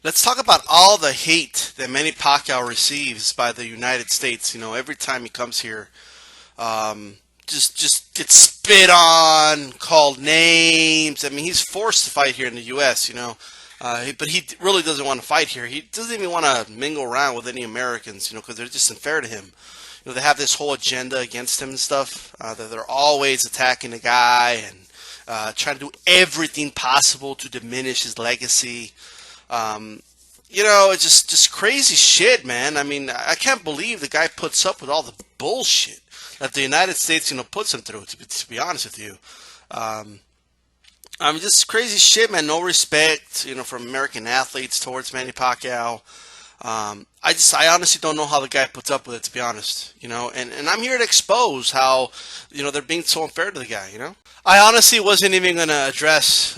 Let's talk about all the hate that Manny Pacquiao receives by the United States. You know, every time he comes here, just gets spit on, called names. I mean, he's forced to fight here in the U.S. You know, but he really doesn't want to fight here. He doesn't even want to mingle around with any Americans. You know, because they're just unfair to him. You know, they have this whole agenda against him and stuff. That they're always attacking the guy and trying to do everything possible to diminish his legacy. Um, you know, it's just crazy shit, man. I mean, I can't believe the guy puts up with all the bullshit that the United States, you know, puts him through. To be honest with you, um, I mean, just crazy shit, man. No respect, you know, from American athletes towards Manny Pacquiao. I honestly don't know how the guy puts up with it, to be honest. You know, and I'm here to expose how, you know, they're being so unfair to the guy. You know. I honestly wasn't even going to address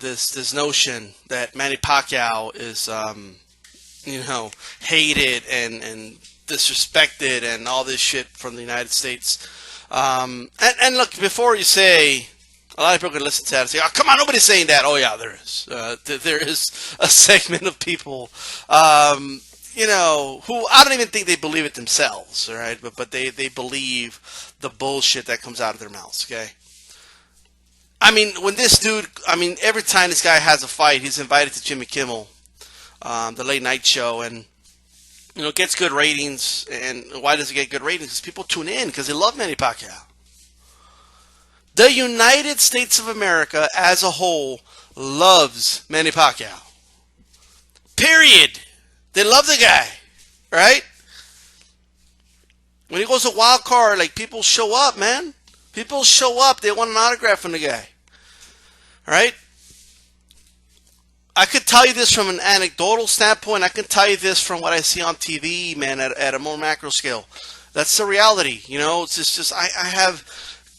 this notion that Manny Pacquiao is, you know, hated and disrespected and all this shit from the United States. And look, before you say, a lot of people are going to listen to that and say, "Oh, come on, nobody's saying that." Oh yeah, there is. There is a segment of people, you know, who I don't even think they believe it themselves. All right, but they believe the bullshit that comes out of their mouths. Okay. I mean, when this dude, I mean, every time this guy has a fight, he's invited to Jimmy Kimmel, the late night show, and you know, gets good ratings. And why does it get good ratings? Because people tune in because they love Manny Pacquiao. The United States of America as a whole loves Manny Pacquiao. Period. They love the guy, right? When he goes to wild card, like people show up, man. People show up. They want an autograph from the guy. All right? I could tell you this from an anecdotal standpoint. I can tell you this from what I see on TV, man, at a more macro scale. That's the reality. You know, it's just I have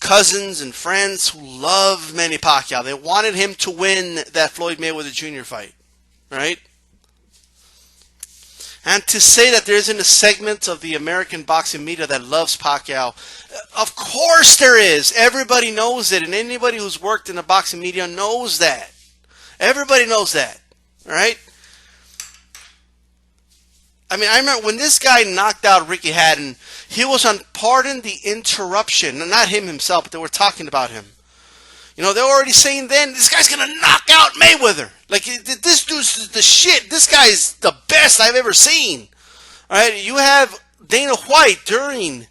cousins and friends who love Manny Pacquiao. They wanted him to win that Floyd Mayweather Jr. fight. Right? And to say that there isn't a segment of the American boxing media that loves Pacquiao, of course there is. Everybody knows it, and anybody who's worked in the boxing media knows that. Everybody knows that, all right? I mean, I remember when this guy knocked out Ricky Hatton, he was on Pardon the Interruption. Not him himself, but they were talking about him. You know, they're already saying then, this guy's going to knock out Mayweather. Like, this dude's the shit. This guy's the best I've ever seen. All right, you have Dana White during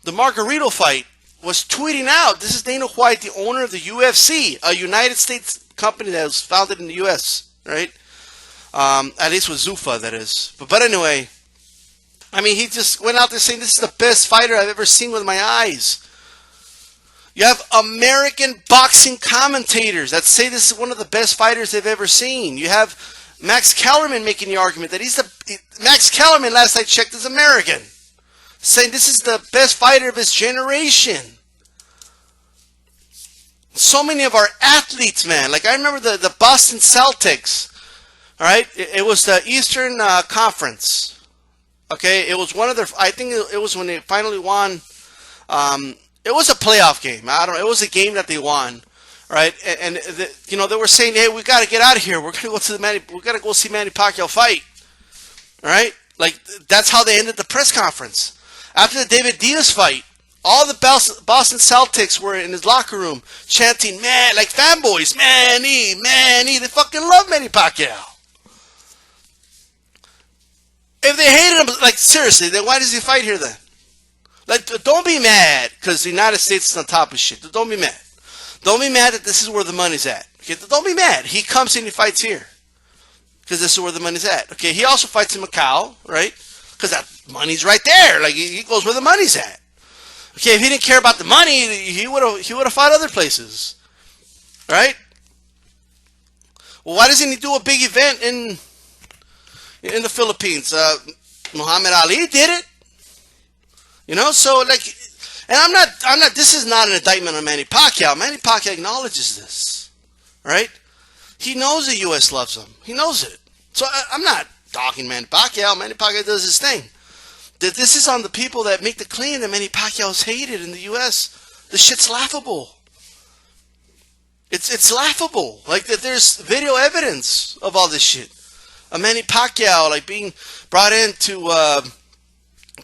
the Margarito fight was tweeting out, this is Dana White, the owner of the UFC, a United States company that was founded in the U.S., right? At least with Zuffa, that is. But anyway, I mean, he just went out there saying, this is the best fighter I've ever seen with my eyes. You have American boxing commentators that say this is one of the best fighters they've ever seen. You have Max Kellerman making the argument that Max Kellerman, last I checked, is American, saying this is the best fighter of his generation. So many of our athletes, man. Like I remember the Boston Celtics. All right, it was the Eastern Conference. Okay, it was one of their. I think it was when they finally won. It was a playoff game. I don't know. It was a game that they won, right? And you know, they were saying, "Hey, we got to get out of here. We're gonna go to we got to go see Manny Pacquiao fight." All right, like that's how they ended the press conference after the David Diaz fight. All the Boston Celtics were in his locker room chanting, "Man, like fanboys, Manny, Manny." They fucking love Manny Pacquiao. If they hated him, like seriously, then why does he fight here then? Like, don't be mad because the United States is on top of shit. Don't be mad. Don't be mad that this is where the money's at. Okay? Don't be mad. He comes in and he fights here because this is where the money's at. Okay, he also fights in Macau, right? Because that money's right there. Like he goes where the money's at. Okay, if he didn't care about the money, he would have fought other places, right? Well, why doesn't he do a big event in the Philippines? Muhammad Ali did it. You know, so like, and I'm not, this is not an indictment on Manny Pacquiao. Manny Pacquiao acknowledges this, right? He knows the U.S. loves him. He knows it. So I'm not dogging Manny Pacquiao. Manny Pacquiao does his thing. This is on the people that make the claim that Manny Pacquiao is hated in the U.S. This shit's laughable. It's laughable. Like that there's video evidence of all this shit. A Manny Pacquiao like being brought into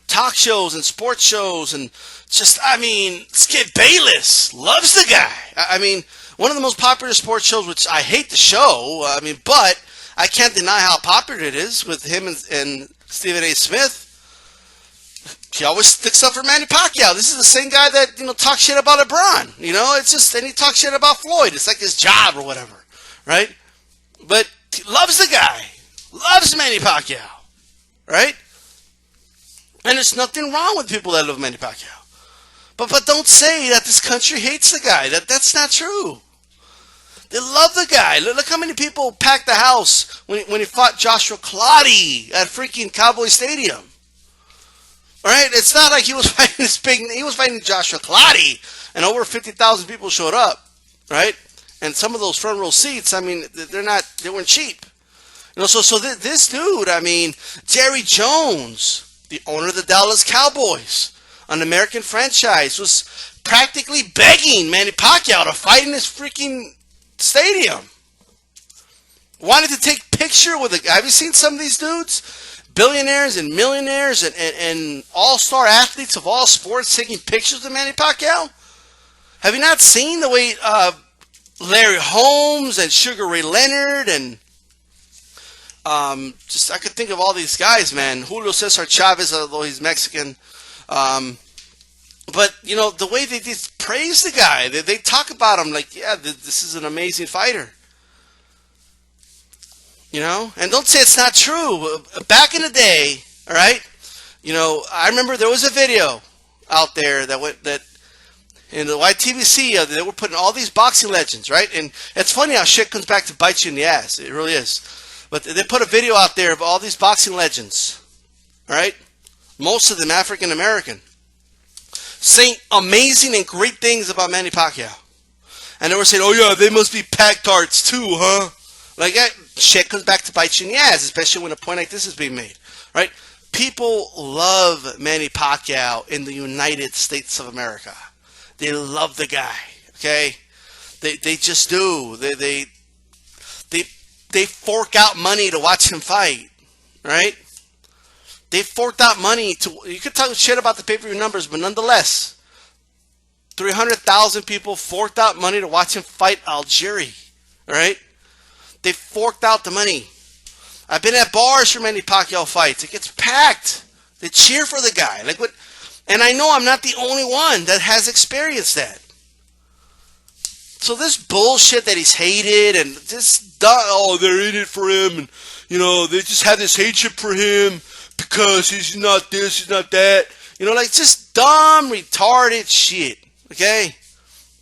talk shows and sports shows and just, I mean, Skip Bayless loves the guy. I mean, one of the most popular sports shows, which I hate the show, I mean, but I can't deny how popular it is with him and Stephen A. Smith. He always sticks up for Manny Pacquiao. This is the same guy that, talks shit about LeBron. It's just, and he talks shit about Floyd. It's like his job or whatever, right? But he loves the guy. Loves Manny Pacquiao, right? And there's nothing wrong with people that love Manny Pacquiao. But don't say that this country hates the guy. That's not true. They love the guy. Look how many people packed the house when he fought Joshua Clottey at freaking Cowboy Stadium. All right, it's not like he was fighting this big. He was fighting Joshua Clottey, and over 50,000 people showed up, right? And some of those front row seats, I mean, they weren't cheap. So this dude, I mean, Jerry Jones, the owner of the Dallas Cowboys, an American franchise, was practically begging Manny Pacquiao to fight in this freaking stadium. Wanted to take picture with the guy. Have you seen some of these dudes? Billionaires and millionaires and all-star athletes of all sports taking pictures of Manny Pacquiao? Have you not seen the way Larry Holmes and Sugar Ray Leonard and I could think of all these guys, man. Julio Cesar Chavez, although he's Mexican. But, the way they just praise the guy, they talk about him like, yeah, this is an amazing fighter. And don't say it's not true. Back in the day, all right, I remember there was a video out there that in the YTVC, they were putting all these boxing legends, right? And it's funny how shit comes back to bite you in the ass. It really is. But they put a video out there of all these boxing legends, all right? Most of them African American, saying amazing and great things about Manny Pacquiao. And they were saying, oh yeah, they must be pack-tarts too, huh? Like that shit comes back to bite you in the ass, especially when a point like this is being made, right? People love Manny Pacquiao in the United States of America. They love the guy, okay? They just do. They fork out money to watch him fight, right? They forked out money to. You could talk shit about the pay-per-view numbers, but nonetheless, 300,000 people forked out money to watch him fight Algieri, all right? They forked out the money. I've been at bars for Manny Pacquiao fights. It gets packed. They cheer for the guy. Like what? And I know I'm not the only one that has experienced that. So this bullshit that he's hated and this, they're in it for him, and they just have this hatred for him because he's not this, he's not that. Like just dumb, retarded shit. Okay?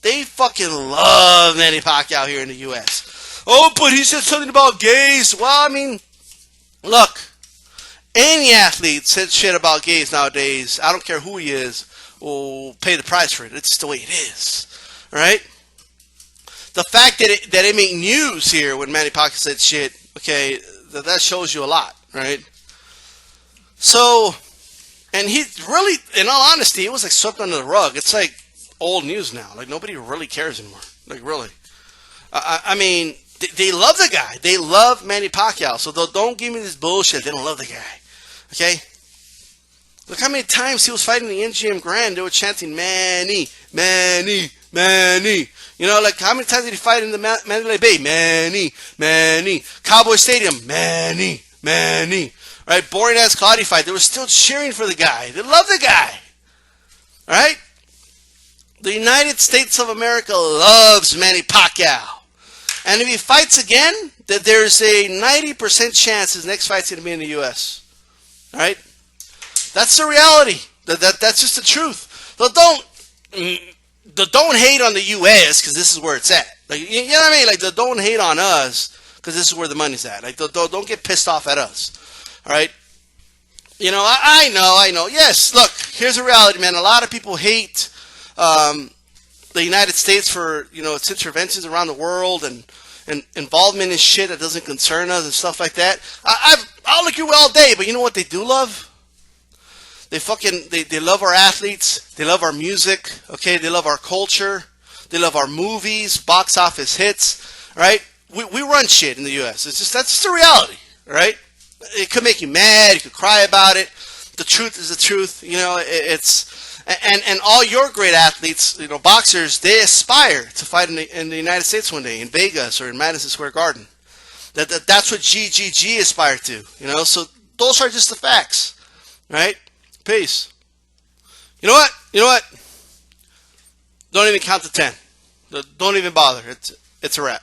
They fucking love Manny Pacquiao here in the U.S. Oh, but he said something about gays. Well, I mean, look, any athlete says shit about gays nowadays, I don't care who he is, will pay the price for it. It's just the way it is. All right? The fact that it made news here when Manny Pacquiao said shit, okay, that shows you a lot, right? So, and he really, in all honesty, it was like swept under the rug. It's like old news now. Like nobody really cares anymore. Like really. I mean, they love the guy. They love Manny Pacquiao. So don't give me this bullshit. They don't love the guy. Okay? Look how many times he was fighting the MGM Grand. They were chanting, Manny, Manny, Manny. Like how many times did he fight in the Mandalay Bay? Manny, Manny. Cowboy Stadium, Manny, Manny. Right? Boring ass Clottey fight. They were still cheering for the guy. They love the guy. All right? The United States of America loves Manny Pacquiao. And if he fights again, that there's a 90% chance his next fight's going to be in the U.S. All right? That's the reality. That's just the truth. So don't hate on the U.S. because this is where it's at. Like, you know what I mean? Like, don't hate on us because this is where the money's at. Like, don't get pissed off at us. All right? I know. Yes, look, here's the reality, man. A lot of people hate the United States for, its interventions around the world and involvement in shit that doesn't concern us and stuff like that. I'll agree with all day, but you know what they do love? They love our athletes. They love our music. Okay, they love our culture. They love our movies, box office hits. Right? We run shit in the U.S. That's just the reality. right? It could make you mad. You could cry about it. The truth is the truth. You know, it's and all your great athletes, you know, boxers, they aspire to fight in the United States one day, in Vegas or in Madison Square Garden. That's what GGG aspire to. You know, so those are just the facts, right? Peace. You know what? You know what? Don't even count to 10. Don't even bother. It's a wrap.